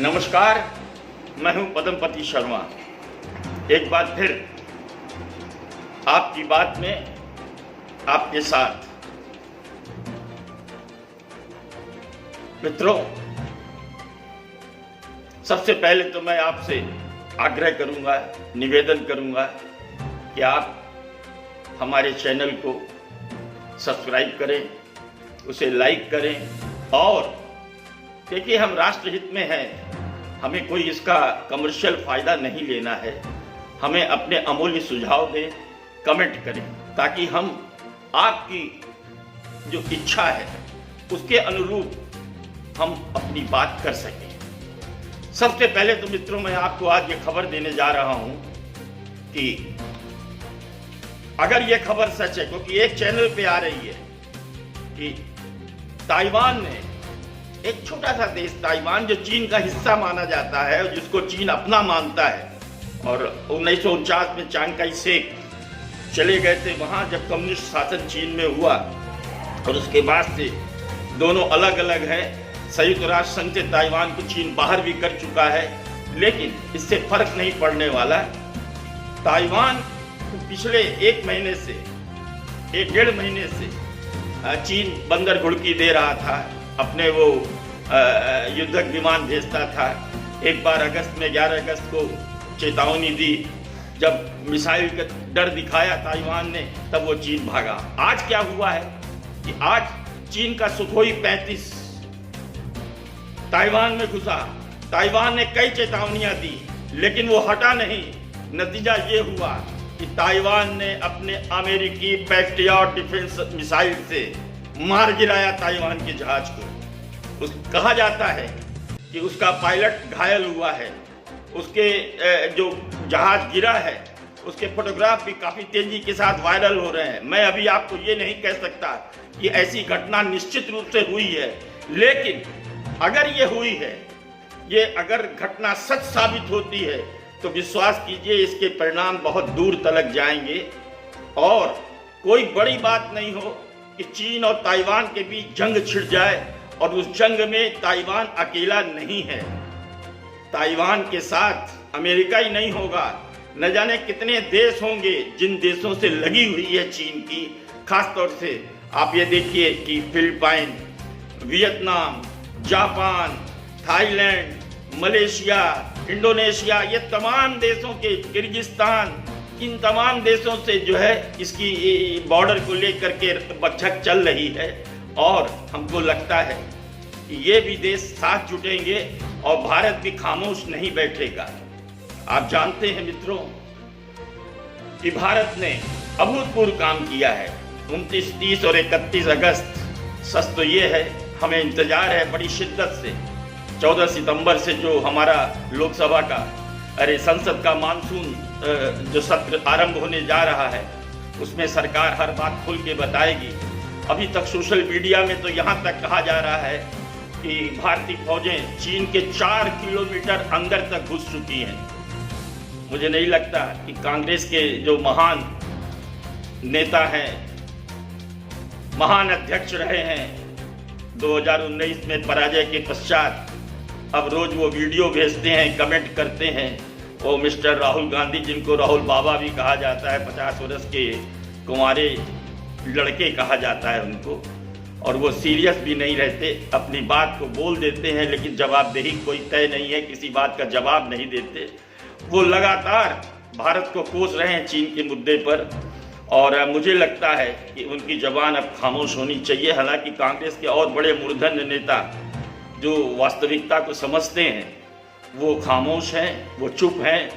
नमस्कार, मैं हूं पद्मपति शर्मा। एक बार फिर आपकी बात में आपके साथ। मित्रों, सबसे पहले तो मैं आपसे आग्रह करूंगा, निवेदन करूंगा कि आप हमारे चैनल को सब्सक्राइब करें, उसे लाइक करें और क्योंकि हम राष्ट्रहित में हैं, हमें कोई इसका कमर्शियल फायदा नहीं लेना है। हमें अपने अमूल्य सुझाव दें, कमेंट करें, ताकि हम आपकी जो इच्छा है उसके अनुरूप हम अपनी बात कर सकें। सबसे पहले तो मित्रों, मैं आपको आज ये खबर देने जा रहा हूं कि अगर ये खबर सच है, क्योंकि एक चैनल पे आ रही है कि ताइवान ने, एक छोटा सा देश ताइवान जो चीन का हिस्सा माना जाता है, जिसको चीन अपना मानता है, और 1949 में चांग काई शेक चले गए थे वहां जब कम्युनिस्ट शासन चीन में हुआ, और उसके बाद से दोनों अलग अलग हैं। संयुक्त राष्ट्र संघ से ताइवान को चीन बाहर भी कर चुका है, लेकिन इससे फर्क नहीं पड़ने वाला। ताइवान पिछले एक महीने से, एक डेढ़ महीने से चीन बंदर घुड़की दे रहा था, अपने वो युद्धक विमान भेजता था। एक बार अगस्त में 11 अगस्त को चेतावनी दी, जब मिसाइल का डर दिखाया ताइवान ने, तब वो चीन भागा। आज क्या हुआ है कि आज चीन का सुखोई 35 ताइवान में घुसा। ताइवान ने कई चेतावनियां दी, लेकिन वो हटा नहीं। नतीजा ये हुआ कि ताइवान ने अपने अमेरिकी पैट्रियट डिफेंस मिसाइल से मार गिराया ताइवान के जहाज को। कहा जाता है कि उसका पायलट घायल हुआ है, उसके जो जहाज गिरा है उसके फोटोग्राफ भी काफी तेजी के साथ वायरल हो रहे हैं। मैं अभी आपको ये नहीं कह सकता कि ऐसी घटना निश्चित रूप से हुई है, लेकिन अगर ये हुई है, ये अगर घटना सच साबित होती है, तो विश्वास कीजिए इसके परिणाम बहुत दूर तलक जाएंगे। और कोई बड़ी बात नहीं हो कि चीन और ताइवान के बीच जंग छिड़ जाए, और उस जंग में ताइवान अकेला नहीं है। ताइवान के साथ अमेरिका ही नहीं होगा, न जाने कितने देश होंगे जिन देशों से लगी हुई है चीन की। खासतौर से आप ये देखिए कि Philippine, Vietnam, Japan, Thailand, Malaysia, Indonesia, ये तमाम देशों के, किर्गिस्तान, इन तमाम देशों से जो है इसकी बॉर्डर को लेकर के बचक चल रही है। और हमको लगता है कि ये भी देश साथ जुटेंगे और भारत भी खामोश नहीं बैठेगा। आप जानते हैं मित्रों कि भारत ने अभूतपूर्व काम किया है। 29, 30 और 31 अगस्त, सच तो ये है, हमें इंतजार है बड़ी शिद्दत से 14 सितंबर से जो हमारा लोकसभा का, संसद का मानसून जो सत्र आरंभ होने जा रहा है, उसमें सरकार हर बात खुल के बताएगी। अभी तक सोशल मीडिया में तो यहाँ तक कहा जा रहा है कि भारतीय फौजें चीन के 4 किलोमीटर अंदर तक घुस चुकी हैं। मुझे नहीं लगता कि कांग्रेस के जो महान नेता हैं, महान अध्यक्ष रहे हैं 2019 में पराजय के पश्चात, अब रोज वो वीडियो भेजते हैं, कमेंट करते हैं। वो मिस्टर राहुल गांधी, जिनको राहुल बाबा भी कहा जाता है, 50 वर्ष के कुंवारे लड़के कहा जाता है उनको, और वो सीरियस भी नहीं रहते, अपनी बात को बोल देते हैं, लेकिन जवाबदेही कोई तय नहीं है, किसी बात का जवाब नहीं देते। वो लगातार भारत को कोस रहे हैं चीन के मुद्दे पर, और मुझे लगता है कि उनकी जबान अब खामोश होनी चाहिए। हालांकि कांग्रेस के और बड़े मूर्धन्य नेता जो वास्तविकता को समझते हैं, वो खामोश हैं, वो चुप हैं,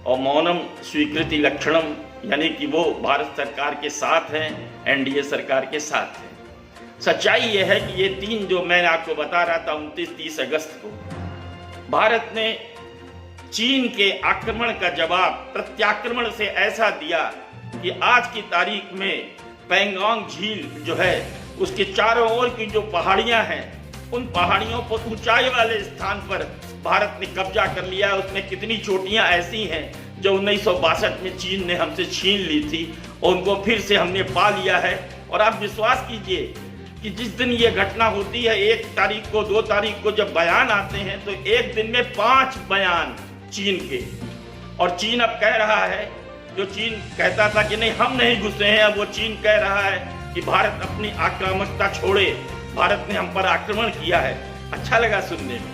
और मौनम स्वीकृति लक्षणम, यानी कि वो भारत सरकार के साथ हैं, एनडीए सरकार के साथ हैं। सच्चाई ये है कि ये 3 जो मैं आपको बता रहा था 29-30 अगस्त को, भारत ने चीन के आक्रमण का जवाब प्रत्याक्रमण से ऐसा दिया कि आज की तारीख में पैंगोंग झील जो है, उसके चारों ओर की जो पहाड़ियां हैं, उन पहाड़ियों पर ऊंचाई वाले स्थान पर भारत ने कब्जा कर लिया है। उसमें कितनी चोटियां ऐसी हैं जो 1962 में चीन ने हमसे छीन ली थी, और उनको फिर से हमने पा लिया है। और आप विश्वास कीजिए कि जिस दिन ये घटना होती है 1 तारीख को 2 तारीख को जब बयान आते हैं तो एक दिन में 5 बयान चीन के, और चीन अब कह रहा है, जो चीन कहता था कि नहीं हम नहीं घुसे हैं, अब वो चीन कह रहा है कि भारत अपनी आक्रामकता छोड़े, भारत ने हम पर आक्रमण किया है। अच्छा लगा सुनने में।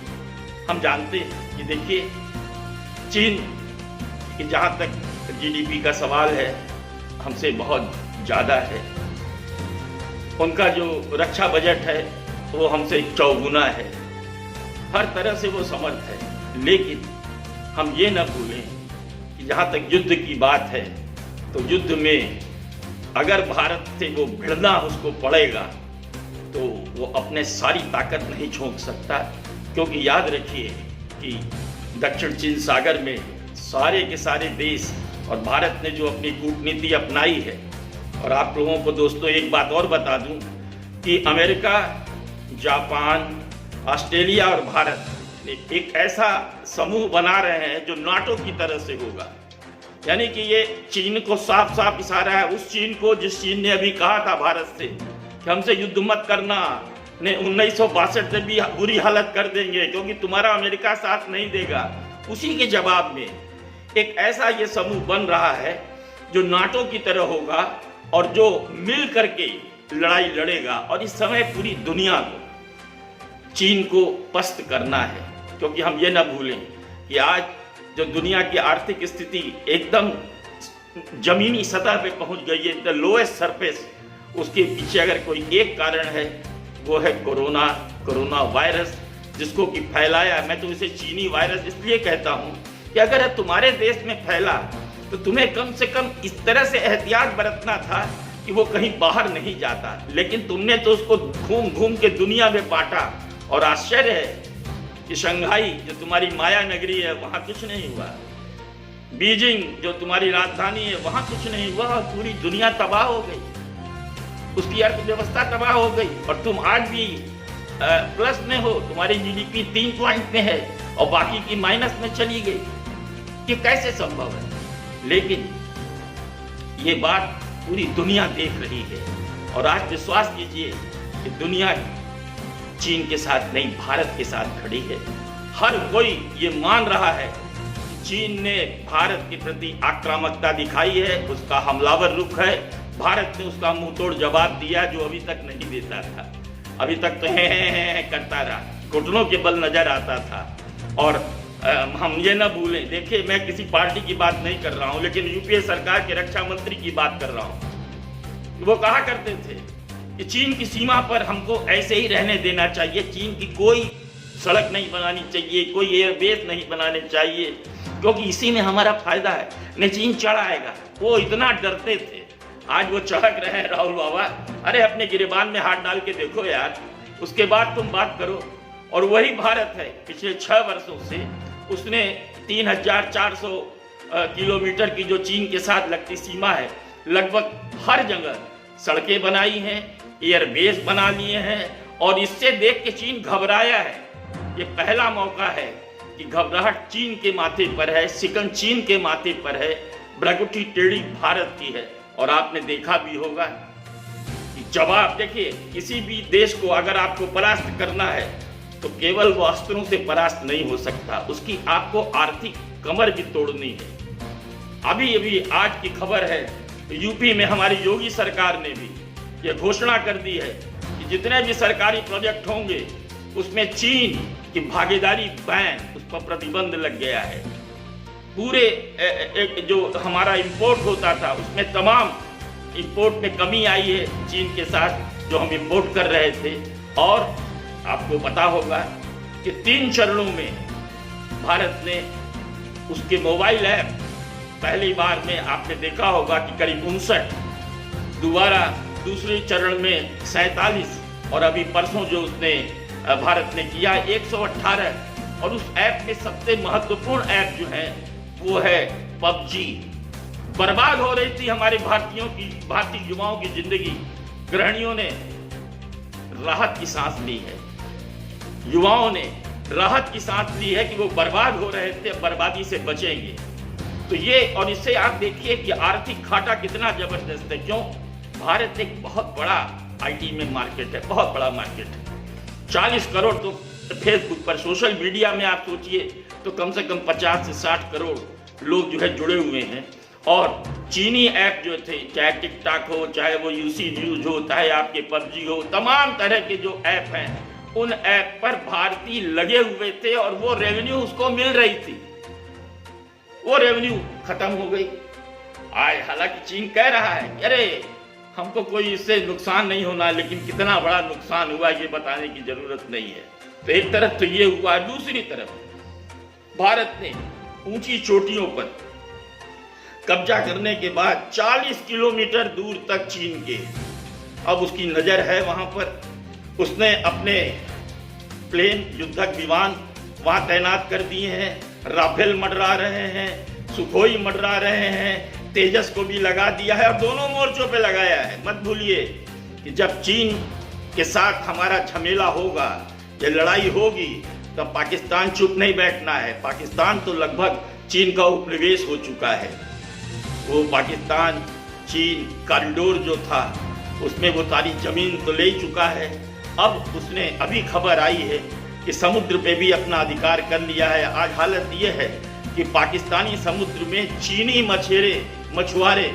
हम जानते हैं कि देखिए चीन कि जहाँ तक जीडीपी का सवाल है हमसे बहुत ज़्यादा है, उनका जो रक्षा बजट है वो हमसे 4 गुना है, हर तरह से वो समर्थ है। लेकिन हम ये न भूलें कि जहाँ तक युद्ध की बात है तो युद्ध में अगर भारत से वो भिड़ना उसको पड़ेगा तो वो अपने सारी ताकत नहीं झोंक सकता, क्योंकि याद रखिए कि दक्षिण चीन सागर में सारे के सारे देश और भारत ने जो अपनी कूटनीति अपनाई है। और आप लोगों को दोस्तों एक बात और बता दूं कि अमेरिका, जापान, ऑस्ट्रेलिया और भारत एक ऐसा समूह बना रहे हैं जो नाटो की तरह से होगा। यानी कि ये चीन को साफ साफ इशारा है, उस चीन को जिस चीन ने अभी कहा था भारत से कि हमसे युद्ध मत करना, ने 1962 में भी बुरी हालत कर देंगे क्योंकि तुम्हारा अमेरिका साथ नहीं देगा। उसी के जवाब में एक ऐसा ये समूह बन रहा है जो नाटो की तरह होगा और जो मिल करके लड़ाई लड़ेगा। और इस समय पूरी दुनिया को चीन को पस्त करना है, क्योंकि हम ये ना भूलें कि आज जो दुनिया की आर्थिक स्थिति एकदम जमीनी सतह पे पहुंच गई है, द लोएस्ट सरफेस, उसके पीछे अगर कोई एक कारण है वो है कोरोना वायरस, जिसको कि फैलाया। मैं तो इसे चीनी वायरस इसलिए कहता हूं कि अगर तुम्हारे देश में फैला तो तुम्हें कम से कम इस तरह से एहतियात बरतना था कि वो कहीं बाहर नहीं जाता, लेकिन तुमने तो उसको घूम घूम के दुनिया में बांटा। और आश्चर्य है कि शंघाई जो तुम्हारी माया नगरी है वहां कुछ नहीं हुआ, बीजिंग जो तुम्हारी राजधानी है वहां कुछ नहीं हुआ, और पूरी दुनिया तबाह हो गई, उसकी अर्थव्यवस्था तबाह हो गई। और तुम आज भी प्लस में हो, तुम्हारी जीडीपी 3 पॉइंट में है और बाकी की माइनस में चली गई। ये कैसे संभव है? लेकिन ये बात पूरी दुनिया देख रही है और आज विश्वास कीजिए कि दुनिया चीन के साथ नहीं भारत के साथ खड़ी है। हर कोई ये मान रहा है कि चीन ने भारत के प्रति आक्रामकता दिखाई है, उसका हमलावर रुख है। भारत ने उसका मुंहतोड़ जवाब दिया जो अभी तक नहीं देता था। अभी तक तो है करता रहा, घुटनों के बल नजर आता था। और हम ये ना भूलें, देखिए मैं किसी पार्टी की बात नहीं कर रहा हूं, लेकिन यूपीए सरकार के रक्षा मंत्री की बात कर रहा हूं। वो कहा करते थे कि चीन की सीमा पर हमको ऐसे ही रहने देना चाहिए, चीन की कोई सड़क नहीं बनानी चाहिए, कोई एयरबेस नहीं बनाने चाहिए, क्योंकि इसी में हमारा फायदा है, नहीं चीन चढ़ आएगा। वो इतना डरते थे, आज वो चढ़क रहे हैं राहुल बाबा। अरे अपने गिरेबान में हाथ डाल के देखो यार, उसके बाद तुम बात करो। और वही भारत है पिछले 6 वर्षों से उसने 3400 किलोमीटर की जो चीन के साथ लगती सीमा है, लगभग हर जगह सड़कें बनाई हैं, एयरबेस बना लिए हैं। और इससे देख के चीन घबराया है। ये पहला मौका है कि घबराहट चीन के माथे पर है, सिकन चीन के माथे पर है, भ्रगुटी टेढ़ी भारत की है। और आपने देखा भी होगा कि जवाब देखिए, किसी भी देश को अगर आपको परास्त करना है तो केवल वो अस्त्रों से परास्त नहीं हो सकता, उसकी आपको आर्थिक कमर भी तोड़नी है। अभी अभी आज की खबर है, यूपी में हमारी योगी सरकार ने भी ये घोषणा कर दी है कि जितने भी सरकारी प्रोजेक्ट होंगे उसमें चीन की भागीदारी बैन, उस पर प्रतिबंध लग गया है। पूरे जो हमारा इंपोर्ट होता था उसमें तमाम इंपोर्ट में कमी आई है चीन के साथ जो हम इंपोर्ट कर रहे थे। और आपको पता होगा कि 3 चरणों में भारत ने उसके मोबाइल ऐप, पहली बार में आपने देखा होगा कि करीब 59, दोबारा दूसरे चरण में 47, और अभी परसों जो उसने भारत ने किया 118। और उस ऐप में सबसे महत्वपूर्ण ऐप जो है वो है पबजी। बर्बाद हो रही थी हमारे भारतीय युवाओं की जिंदगी। गृहिणियों ने राहत की सांस ली है, युवाओं ने राहत की सांस ली है कि वो बर्बाद हो रहे थे, बर्बादी से बचेंगे। तो ये, और इससे आप देखिए कि आर्थिक घाटा कितना जबरदस्त है। क्यों? भारत एक बहुत बड़ा आईटी में मार्केट है, बहुत बड़ा मार्केट है। 40 करोड़ तो फेसबुक पर, सोशल मीडिया में आप सोचिए तो कम से कम 50 से 60 करोड़ लोग जो है जुड़े हुए हैं। और चीनी ऐप जो थे, चाहे टिकटॉक हो, चाहे वो यूसी न्यूज हो, चाहे आपके पबजी हो, तमाम तरह के जो ऐप हैं, उन ऐप पर भारतीय लगे हुए थे और वो रेवेन्यू उसको मिल रही थी। वो रेवेन्यू खत्म हो गई। आज हालांकि चीन कह रहा है कि अरे हमको कोई इससे नुकसान नहीं होना, लेकिन कितना बड़ा नुकसान हुआ ये बताने की जरूरत नहीं है। तो एक तरफ तो ये हुआ, दूसरी तरफ भारत ने ऊंची चोटियों पर कब्जा करने के बाद 40 किलोमीटर दूर तक चीन के अब उसकी नजर है वहां पर। उसने अपने प्लेन, युद्धक विमान वहां तैनात कर दिए हैं, राफेल मंडरा रहे हैं, सुखोई मंडरा रहे हैं, तेजस को भी लगा दिया है और दोनों मोर्चों पे लगाया है। मत भूलिए कि जब चीन के साथ हमारा झमेला होगा, ये लड़ाई होगी, तब पाकिस्तान चुप नहीं बैठना है। पाकिस्तान तो लगभग चीन का उपनिवेश हो चुका है। वो पाकिस्तान चीन कॉरिडोर जो था उसमें वो सारी जमीन तो ले चुका है। अब उसने, अभी खबर आई है कि समुद्र पे भी अपना अधिकार कर लिया है। आज हालत ये है कि पाकिस्तानी समुद्र में चीनी मछुआरे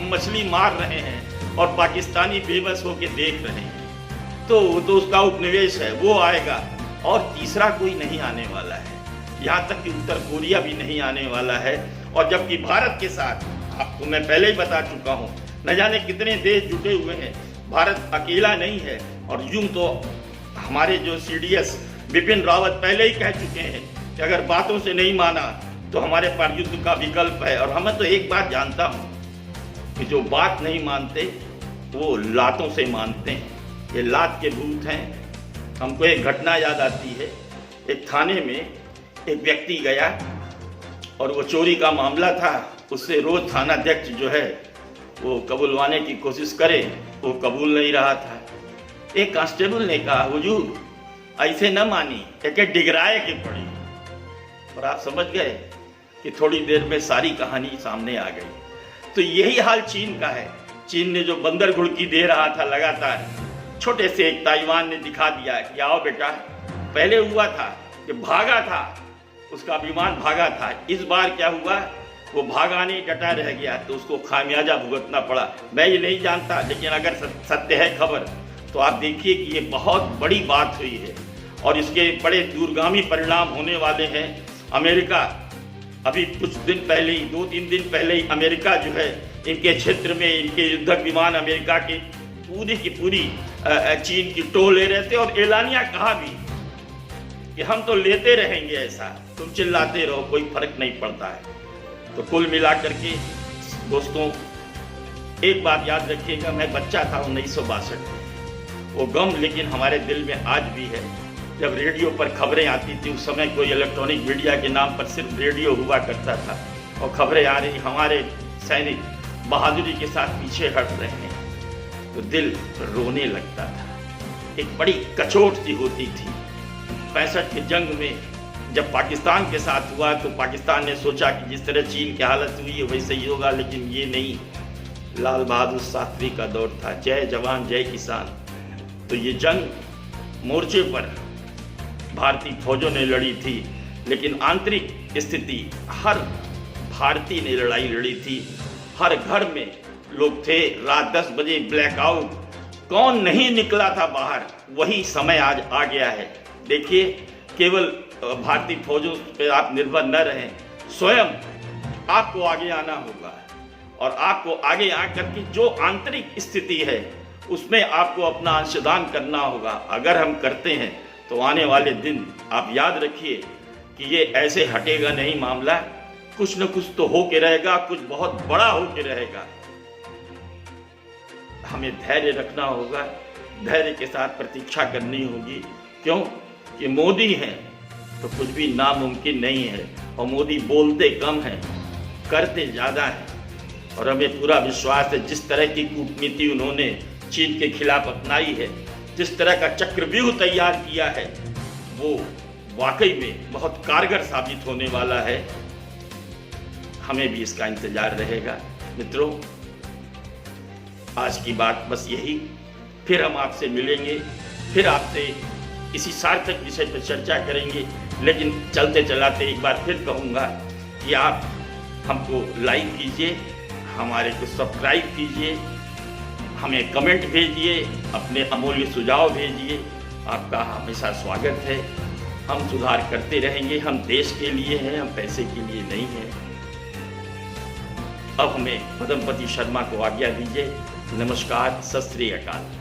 मछली मार रहे हैं और पाकिस्तानी बेबस होकर देख रहे हैं। तो वो तो उसका उपनिवेश है, वो आएगा और तीसरा कोई नहीं आने वाला है। यहाँ तक कि उत्तर कोरिया भी नहीं आने वाला है। और जबकि भारत के साथ, आपको मैं पहले ही बता चुका हूँ, न जाने कितने देश जुटे हुए हैं, भारत अकेला नहीं है। और यूं तो हमारे जो CDS बिपिन रावत पहले ही कह चुके हैं कि अगर बातों से नहीं माना तो हमारे पास युद्ध का विकल्प है। और हमें तो एक बात जानता हूँ कि जो बात नहीं मानते वो लातों से मानते हैं। ये लात के भूत हैं। हमको एक घटना याद आती है। एक थाने में एक व्यक्ति गया और वो चोरी का मामला था। उससे रोज थानाध्यक्ष जो है वो कबूलवाने की कोशिश करे, वो कबूल नहीं रहा था। एक कांस्टेबल ने कहा, हुजूर ऐसे न मानी, एक डिगराए के पड़ी। और आप समझ गए कि थोड़ी देर में सारी कहानी सामने आ गई। तो यही हाल चीन का है। चीन ने जो बंदर घुड़की दे रहा था लगातार, छोटे से एक ताइवान ने दिखा दिया कि आओ बेटा। पहले हुआ था कि भागा था, उसका विमान भागा था। इस बार क्या हुआ, वो भागा नहीं, डटा रह गया, तो उसको खामियाजा भुगतना पड़ा। मैं ये नहीं जानता, लेकिन अगर सत्य है खबर तो आप देखिए कि ये बहुत बड़ी बात हुई है और इसके बड़े दूरगामी परिणाम होने वाले हैं। अमेरिका अभी कुछ दिन पहले ही, 2-3 दिन पहले ही, अमेरिका जो है इनके क्षेत्र में इनके युद्धक विमान अमेरिका के पूरी की पूरी चीन की टो ले रहे थे। और एलानिया कहा भी कि हम तो लेते रहेंगे, ऐसा तुम चिल्लाते रहो, कोई फर्क नहीं पड़ता है। तो कुल मिलाकर के दोस्तों एक बात याद रखिएगा, मैं बच्चा था 1962 में, वो गम लेकिन हमारे दिल में आज भी है। जब रेडियो पर खबरें आती थी, उस समय कोई इलेक्ट्रॉनिक मीडिया के नाम पर सिर्फ रेडियो हुआ करता था, और खबरें आ रही हमारे सैनिक बहादुरी के साथ पीछे हट रहे हैं, तो दिल रोने लगता था। एक बड़ी कचोट सी होती थी। 65 की जंग में जब पाकिस्तान के साथ हुआ तो पाकिस्तान ने सोचा कि जिस तरह चीन की हालत हुई है वैसे ही होगा, लेकिन ये नहीं। लाल बहादुर शास्त्री का दौर था, जय जवान जय किसान। तो ये जंग मोर्चे पर भारतीय फौजों ने लड़ी थी, लेकिन आंतरिक स्थिति हर भारतीय ने लड़ाई लड़ी थी। हर घर में लोग थे। रात 10 बजे ब्लैकआउट, कौन नहीं निकला था बाहर, वही समय आज आ गया है। देखिए, केवल भारतीय फौजों पर आप निर्भर न रहें, स्वयं आपको आगे आना होगा और आपको आगे आकर के जो आंतरिक स्थिति है उसमें आपको अपना अंशदान करना होगा। अगर हम करते हैं तो आने वाले दिन आप याद रखिए कि ये ऐसे हटेगा नहीं मामला, कुछ न कुछ तो हो के रहेगा, कुछ बहुत बड़ा हो के रहेगा। हमें धैर्य रखना होगा, धैर्य के साथ प्रतीक्षा करनी होगी। क्यों कि मोदी हैं तो कुछ भी नामुमकिन नहीं है, और मोदी बोलते कम हैं, करते ज़्यादा हैं। और हमें पूरा विश्वास है जिस तरह की कूटनीति उन्होंने चीन के खिलाफ अपनाई है, जिस तरह का चक्रव्यूह तैयार किया है, वो वाकई में बहुत कारगर साबित होने वाला है। हमें भी इसका इंतजार रहेगा। मित्रों, आज की बात बस यही। फिर हम आपसे मिलेंगे, फिर आपसे इसी सार्थक विषय पर चर्चा करेंगे। लेकिन चलते चलाते एक बार फिर कहूँगा कि आप हमको लाइक कीजिए, हमारे को सब्सक्राइब कीजिए, हमें कमेंट भेजिए, अपने अमूल्य सुझाव भेजिए। आपका हमेशा स्वागत है। हम सुधार करते रहेंगे। हम देश के लिए हैं, हम पैसे के लिए नहीं हैं। अब हमें पद्मपति शर्मा को आज्ञा दीजिए। नमस्कार, सत श्री अकाल।